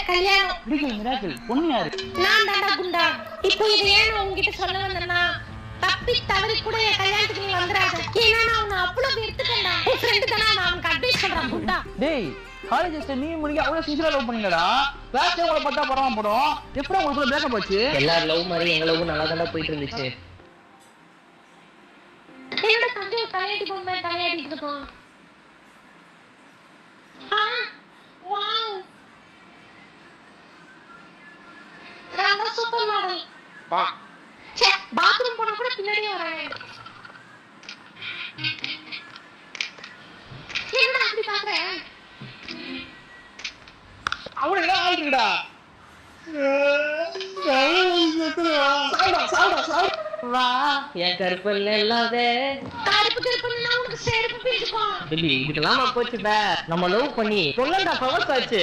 கல்யாணம். மிராக்கிள் பொண்ணு யாரு? நான் தாண்டா குண்டா. இப்போ இது ஏன் உங்ககிட்ட சொல்ல வந்தேன்னா, தப்பி தவறி கூட என் கல்யாணத்துக்கு நீ வந்துடாத. ஏன்னா நான் உன்னை அவ்வளவு எடுத்துட்டேன்டா. உன் ஃப்ரெண்டு தானே, நான் அவனுக்கு அட்வைஸ் பண்றேன் குண்டா. டேய் காலேஜ் நீ முடிக்க அவ்வளவு சின்சியரா லவ் பண்ணீங்கடா. கிளாஸ்ல உங்களை பட்டா பரவாம போடும். எப்படி உங்களுக்கு பிரேக்கப் ஆச்சு? எல்லாரும் லவ் மாதிரி எங்க லவ் நல்லா தானே போயிட்டு இருந்துச்சு. என்னோட தம்பி தலையாட்டி பொம்மை தலையாட்டிட்டு இருக்கோம். Super model. பாத்ரூம் போனா கூட பின்னாடியே வராங்க. என்ன அப்படி பாக்குறேன்? அவனுக்கு ஆள் இருக்குடா. வா என் கருப்பல்ல இல்லாத கருப்பு உனக்கு செருப்பு பிடிச்சுக்கோ. இதுக்கெல்லாம் போச்சுட நம்ம லவ் பண்ணி 12.5 hours ஆச்சு.